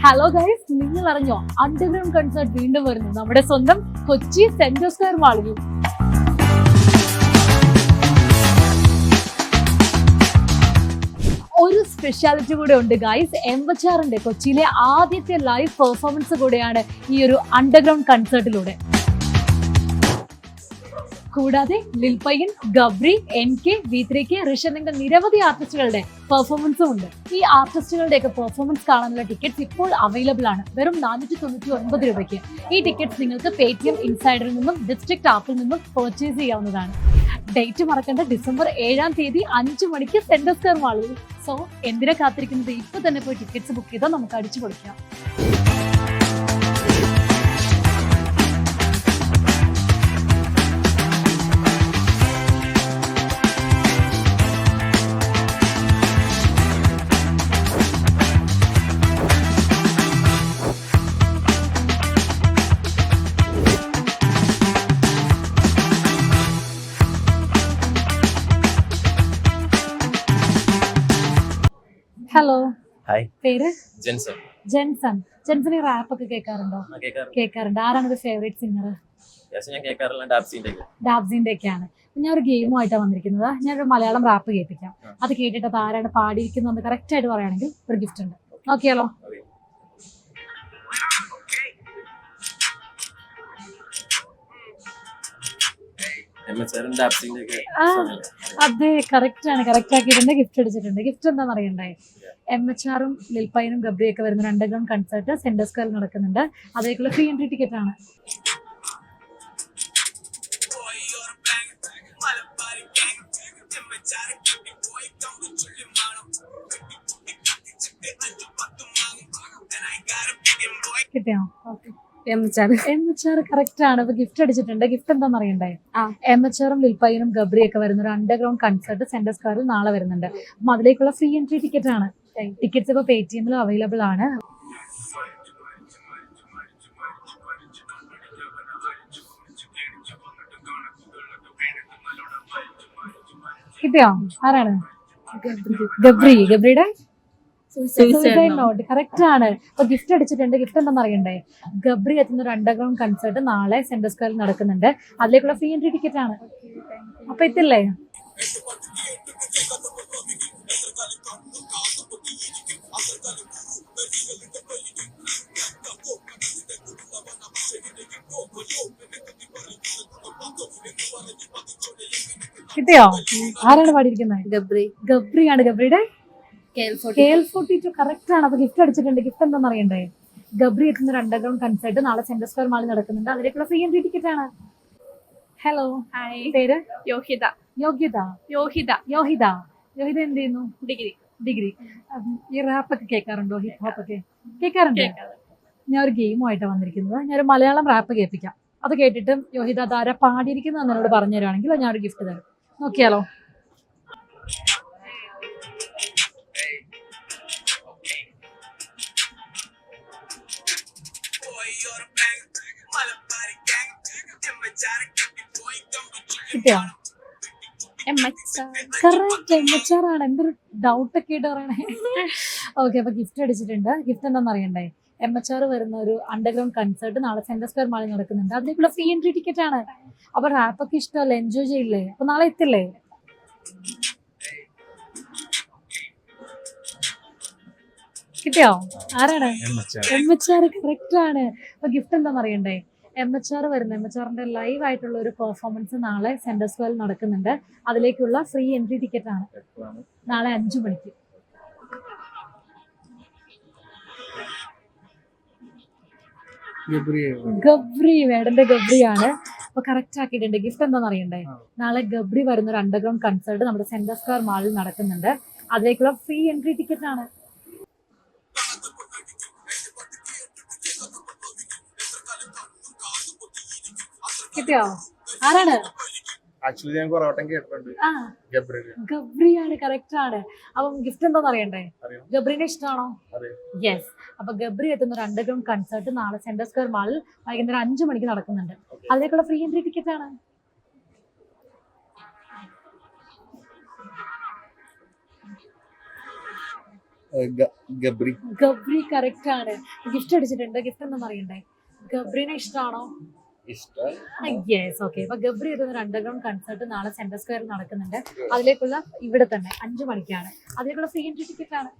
Hello guys, നിങ്ങൾ അറിഞ്ഞോ underground concert വീണ്ടും വരുന്നു നമ്മുടെ സ്വന്തം കൊച്ചി സെൻട്രൽ സ്ക്വയർ മാളിൽ. ഒരു സ്പെഷ്യാലിറ്റി കൂടെ ഉണ്ട് ഗൈസ്. എംവച്ചാറിന്റെ കൊച്ചിയിലെ ആദ്യത്തെ ലൈവ് പെർഫോമൻസ് കൂടെയാണ് ഈ ഒരു അണ്ടർഗ്രൗണ്ട് കൺസേർട്ടിലൂടെ. കൂടാതെ ലിൽപയ്യൻ, ഗബ്രി, NK, V3K, ഋഷൻ എന്ന നിരവധി ആർട്ടിസ്റ്റുകളുടെ പെർഫോമൻസും ഉണ്ട്. ഈ ആർട്ടിസ്റ്റുകളുടെയൊക്കെ പെർഫോമൻസ് കാണാനുള്ള ടിക്കറ്റ്സ് ഇപ്പോൾ അവൈലബിൾ ആണ് വെറും 499 രൂപയ്ക്ക്. ഈ ടിക്കറ്റ്സ് നിങ്ങൾക്ക് Paytm ഇൻസൈഡറിൽ നിന്നും ഡിസ്ട്രിക്ട് ആപ്പിൽ നിന്നും പർച്ചേസ് ചെയ്യാവുന്നതാണ്. ഡേറ്റ് മറക്കേണ്ട, December 7 5 മണിക്ക് സെൻട്രൽ സ്ക്വയർ മാളിൽ. സോ എന്തിനാ കാത്തിരിക്കുന്നത്? ഇപ്പൊ തന്നെ പോയി ടിക്കറ്റ്സ് ബുക്ക് ചെയ്താൽ നമുക്ക് അടിച്ചു പൊളിക്കാം. Hello, hi. പേര്? ജെൻസൺ. ജെൻസൺ ഈ റാപ്പ് ഒക്കെ കേൾക്കാറുണ്ടോ? കേൾക്കാറുണ്ട്. ആരാണ് ഒരു ഫേവറേറ്റ് സിംഗർ? ഞാൻ കേൾക്കാറുള്ള ഡാബ്സിന്റെ ഒക്കെയാണ്. ഞാൻ ഒരു ഗെയിമുമായിട്ടാണ് വന്നിരിക്കുന്നത്. ഞാനൊരു മലയാളം റാപ്പ് കേൾപ്പിക്കാം. അത് കേട്ടിട്ട് അത് ആരാണ് പാടിയിരിക്കുന്നത് കറക്റ്റ് ആയിട്ട് പറയുകയാണെങ്കിൽ ഒരു ഗിഫ്റ്റ് ഉണ്ട്. നോക്കിയാലോ? അതെ, കറക്റ്റ് ആണ്. കറക്റ്റ് ആക്കിയിട്ടുണ്ട്. ഗിഫ്റ്റ് അടിച്ചിട്ടുണ്ട്. ഗിഫ്റ്റ് എന്താണെന്ന് അറിയണ്ടേ? MHR-ഉം ലിൽപയ്യനും ഗബ്രിയൊക്കെ വരുന്ന അണ്ടർഗ്രൗണ്ട് കൺസേർട്ട് സെൻട്രൽ സ്ക്വയറിൽ നടക്കുന്നുണ്ട്. അതേക്കുള്ള ഫ്രീ എൻട്രി ടിക്കറ്റ് ആണ്. കിട്ടിയോ? MHR കറക്റ്റ് ആണ്. അപ്പൊ ഗിഫ്റ്റ് അടിച്ചിട്ടുണ്ട്. ഗിഫ്റ്റ് എന്താണെന്ന് അറിയണ്ടേ? MHR-ഉം ലിൽപയ്യനും ഗബ്രിയൊക്കെ വരുന്ന ഒരു അണ്ടർഗ്രൗണ്ട് കൺസേർട്ട് സെൻട്രൽ സ്ക്വയറിൽ നാളെ വരുന്നുണ്ട്. അപ്പൊ അതിലേക്കുള്ള ഫ്രീ എൻട്രി ടിക്കറ്റ് ആണ്. ടിക്കറ്റ്സ് ഇപ്പൊ Paytm-ലും അവൈലബിൾ ആണ്. കിട്ടിയോ? ആരാണ്? ഗബ്രിയുടെ സൂയിസൈഡ് നോട്ട് കറക്റ്റ് ആണ്. അപ്പൊ ഗിഫ്റ്റ് അടിച്ചിട്ടുണ്ട്. ഗിഫ്റ്റ് എന്താണെന്ന് അറിയണ്ടേ? ഗബ്രി എത്തുന്ന ഒരു അണ്ടർഗ്രൗണ്ട് കൺസേർട്ട് നാളെ സെൻട്രൽ സ്ക്വയറിൽ നടക്കുന്നുണ്ട്. അതിലേക്കുള്ള ഫ്രീ എൻട്രി ടിക്കറ്റ് ആണ്. അപ്പൊ എത്തില്ലേ? കിട്ടിയോ? ആരാണ് പാടിയിരിക്കുന്നത്? ഗബ്രിയാണ്. ഗബ്രിയുടെ KL42 കറക്റ്റ് ആണ്. അപ്പൊ ഗിഫ്റ്റ് അടിച്ചിട്ടുണ്ട്. ഗിഫ്റ്റ് എന്താണെന്ന് അറിയണ്ടേ? ഗബ്രി എത്തുന്ന ഒരു അണ്ടർഗ്രൗണ്ട് കൺസേർട്ട് നാളെ സെൻട്രൽ സ്ക്വയർ മാളിൽ നടക്കുന്നുണ്ട്. അതിലേക്കുള്ള ഫ്രീ എൻട്രി ടിക്കറ്റ് ആണ്. Hello, hi. പേര്? യോഹിത എന്ത് ചെയ്യുന്നു? ഡിഗ്രി. ഈ റാപ്പ് ഒക്കെ കേൾക്കാറുണ്ടോ? ഹിപ്പ് ഹോപ്പ് ഒക്കെ കേൾക്കാറുണ്ടോ? ഞാൻ ഒരു ഗെയിമുമായിട്ടാണ് വന്നിരിക്കുന്നത്. ഞാനൊരു മലയാളം റാപ്പ് കേൾപ്പിക്കാം. അത് കേട്ടിട്ട് യോഹിത അതാരാ പാടിയിരിക്കുന്നത് എന്നോട് പറഞ്ഞു തരുവാണെങ്കിൽ ഞാനൊരു ഗിഫ്റ്റ് തരാം. നോക്കിയാലോ? കിട്ടിയോ? കറക്റ്റ് MHR ആണ്. എന്തൊരു ഡൗട്ട് ഒക്കെ ആയിട്ട് പറയണേ. ഓക്കെ, അപ്പൊ ഗിഫ്റ്റ് അടിച്ചിട്ടുണ്ട്. ഗിഫ്റ്റ് എന്താണെന്ന് അറിയണ്ടേ? MHR വരുന്ന ഒരു അണ്ടർഗ്രൗണ്ട് കൺസേർട്ട് നാളെ സെൻട്രൽ സ്ക്വയർ മാളിൽ നടക്കുന്നുണ്ട്. അതിലേക്കുള്ള ഫ്രീ എൻട്രി ടിക്കറ്റ് ആണ്. അപ്പൊ റാപ്പൊക്കെ ഇഷ്ടമല്ലേ? എൻജോയ് ചെയ്യില്ലേ? അപ്പൊ നാളെ എത്തില്ലേ? കിട്ടിയോ? ആരാണ്? MHR കറക്റ്റ് ആണ്. അപ്പൊ ഗിഫ്റ്റ് എന്താണെന്ന് അറിയണ്ടേ? MHR-ന്റെ ലൈവ് ആയിട്ടുള്ള ഒരു പെർഫോമൻസ് നാളെ സെൻട്രൽ സ്ക്വയറിൽ നടക്കുന്നുണ്ട്. അതിലേക്കുള്ള ഫ്രീ എൻട്രി ടിക്കറ്റ് ആണ്. നാളെ 5 മണിക്ക്. വേടന്റെ ഗബ്രിയാണ്. അപ്പൊ കറക്റ്റ് ആക്കിയിട്ടുണ്ട്. ഗിഫ്റ്റ് എന്താണെന്ന് അറിയണ്ടേ? നാളെ ഗബ്രി വരുന്ന ഒരു അണ്ടർഗ്രൗണ്ട് കൺസേർട്ട് നമ്മുടെ സെൻട്രൽ സ്ക്വയർ മാളിൽ നടക്കുന്നുണ്ട്. അതിലേക്കുള്ള ഫ്രീ എൻട്രി ടിക്കറ്റ് ആണ്. കിട്ടിയോ? ആരാണ്? ആക്ച്വലി ഞാൻ കുറെ വട്ടം കേട്ടിട്ടുണ്ട്. ഗബ്രിയാണ്. കറക്റ്റ് ആണ്. അപ്പം ഗിഫ്റ്റ് എന്താന്ന് അറിയണ്ടേ? ഗബ്രിനെ ഇഷ്ടമാണോ? യെസ്. അപ്പൊ ഗബ്രി എത്തുന്ന ഒരു അണ്ടർഗ്രൗണ്ട് കൺസേർട്ട് നാളെ സെൻട്രൽ സ്ക്വയർ മാളിൽ വൈകുന്നേരം 5 മണിക്ക് നടക്കുന്നുണ്ട്. അതിലേക്കുള്ള ഫ്രീ എൻട്രി ടിക്കറ്റ് ആണ്. ഗബ്രി. ഗബ്രി കറക്റ്റ് ആണ്. ഗിഫ്റ്റ് അടിച്ചിട്ടുണ്ട്. ഗിഫ്റ്റ് എന്താ പറയണ്ടേ? ഗബ്രീനെ ഇഷ്ടമാണോ? Yes, okay. അപ്പൊ ഗബ്രി എത്തുന്ന അണ്ടർഗ്രൗണ്ട് കൺസേർട്ട് നാളെ സെൻട്രൽ സ്ക്വയറിൽ നടക്കുന്നുണ്ട്. അതിലേക്കുള്ള ഇവിടെ തന്നെ 5 മണിക്കാണ്. അതിലേക്കുള്ള ഫ്രീ എൻട്രി ടിക്കറ്റ് ആണ്.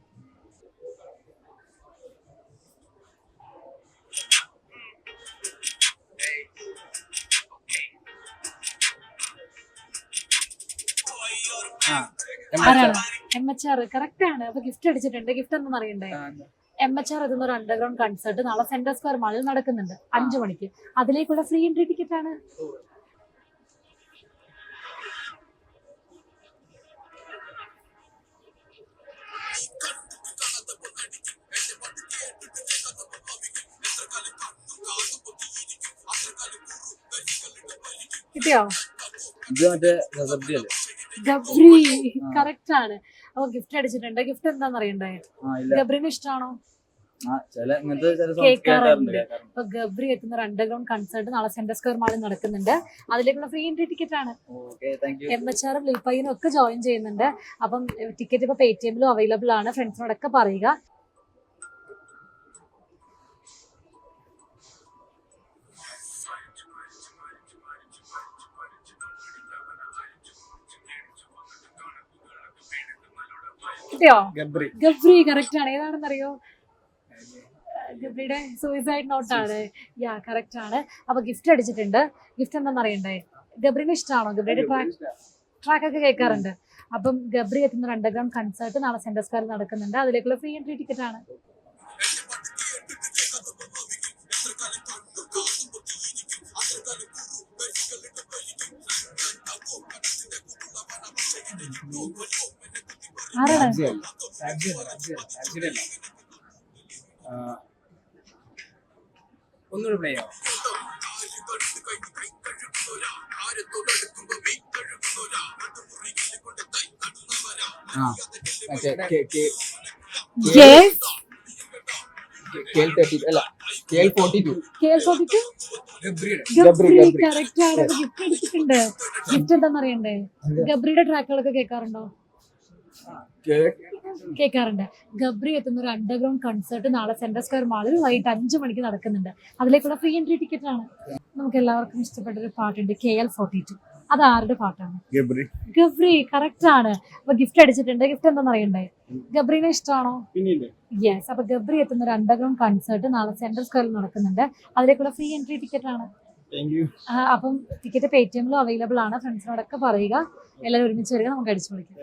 ആരാണ്? MHR കറക്റ്റ് ആണ്. അപ്പൊ ഗിഫ്റ്റ് അടിച്ചിട്ടുണ്ട്. ഗിഫ്റ്റ് എന്താ അറിയണ്ടേ? MHR എത്തുന്ന ഒരു അണ്ടർഗ്രൗണ്ട് കൺസേർട്ട് നാളെ സെൻട്രൽ സ്ക്വയർ മാളിൽ നടക്കുന്നുണ്ട് 5 മണിക്ക്. അതിലേക്കുള്ള ഫ്രീ എൻട്രി ടിക്കറ്റ് ആണ്. കിട്ടിയോ? ഗബ്രി കറക്റ്റ് ആണ്. അപ്പൊ ഗിഫ്റ്റ് അടിച്ചിട്ടുണ്ട്. ഗിഫ്റ്റ് എന്താന്ന് അറിയണ്ടേ? ഗബ്രിനെ ഇഷ്ടമാണോ? കേൾക്കാറുണ്ട്. അപ്പൊ ഗബ്രി എത്തുന്ന ഒരു അണ്ടർഗ്രൗണ്ട് കൺസേർട്ട് നാളെ സെൻട്രൽ സ്ക്വയർ മാളിൽ നടക്കുന്നുണ്ട്. അതിലേക്കുള്ള ഫ്രീ എൻട്രി ടിക്കറ്റ് ആണ്. MHR ലിൽപ്പയ്യനും ഒക്കെ ജോയിൻ ചെയ്യുന്നുണ്ട്. അപ്പം ടിക്കറ്റ് ഇപ്പൊ പേടിഎമ്മിലും അവൈലബിൾ ആണ്. ഫ്രണ്ട്സിനോടൊക്കെ പറയുക. കിട്ടിയോ? ഗബ്രി കറക്റ്റ് ആണ്. ഏതാണെന്നറിയോ? ഗബ്രിയുടെ സൂയിസൈഡ് നോട്ടാണ്. യാ കറക്റ്റ് ആണ്. അപ്പൊ ഗിഫ്റ്റ് അടിച്ചിട്ടുണ്ട്. ഗിഫ്റ്റ് എന്താണെന്ന് അറിയണ്ടേ? ഗബ്രിനെ ഇഷ്ടമാണോ? ഗബ്രിയുടെ ട്രാക്ക് ഒക്കെ കേൾക്കാറുണ്ട്. അപ്പം ഗബ്രി എത്തുന്ന ഒരു അണ്ടർഗ്രൗണ്ട് കൺസേർട്ട് നാളെ സെൻട്രൽ സ്ക്വയറിൽ നടക്കുന്നുണ്ട്. അതിലേക്കുള്ള ഫ്രീ എൻട്രി ടിക്കറ്റ് ആണ്. ആരാണ്? ഒന്നുകൂടെ പ്ലേ ചെയ്യാം. ഗിഫ്റ്റ് എന്താന്ന് അറിയണ്ടേ? ഗബ്രിയുടെ ട്രാക്കുകളൊക്കെ കേൾക്കാറുണ്ടോ? കേൾക്കാറുണ്ട്. ഗബ്രി എത്തുന്ന ഒരു അണ്ടർഗ്രൗണ്ട് കൺസേർട്ട് നാളെ സെൻട്രൽ സ്ക്വയർ മാളിൽ വൈകിട്ട് 5 മണിക്ക് നടക്കുന്നുണ്ട്. അതിലേക്കുള്ള ഫ്രീ എൻട്രി ടിക്കറ്റ് ആണ്. നമുക്ക് എല്ലാവർക്കും ഇഷ്ടപ്പെട്ട ഒരു പാട്ടുണ്ട്, KL42. അത് ആരുടെ പാട്ടാണ്? ഗബ്രി കറക്റ്റ് ആണ്. അപ്പൊ ഗിഫ്റ്റ് അടിച്ചിട്ടുണ്ട്. ഗിഫ്റ്റ് എന്താന്ന് അറിയണ്ടേ? ഗബ്രിനെ ഇഷ്ടമാണോ? യെസ്. അപ്പൊ ഗബ്രി എത്തുന്ന ഒരു അണ്ടർഗ്രൗണ്ട് കൺസേർട്ട് നാളെ സെൻട്രൽ സ്ക്വയറിൽ നടക്കുന്നുണ്ട്. അതിലേക്കുള്ള ഫ്രീ എൻട്രി ടിക്കറ്റ് ആണ്. അപ്പം ടിക്കറ്റ് പേടിഎമ്മിലും അവൈലബിൾ ആണ്. ഫ്രണ്ട്സിനോടൊക്കെ പറയുക. എല്ലാവരും ഒരുമിച്ച് വരിക. നമുക്ക് അടിച്ചു പൊളിക്കാം.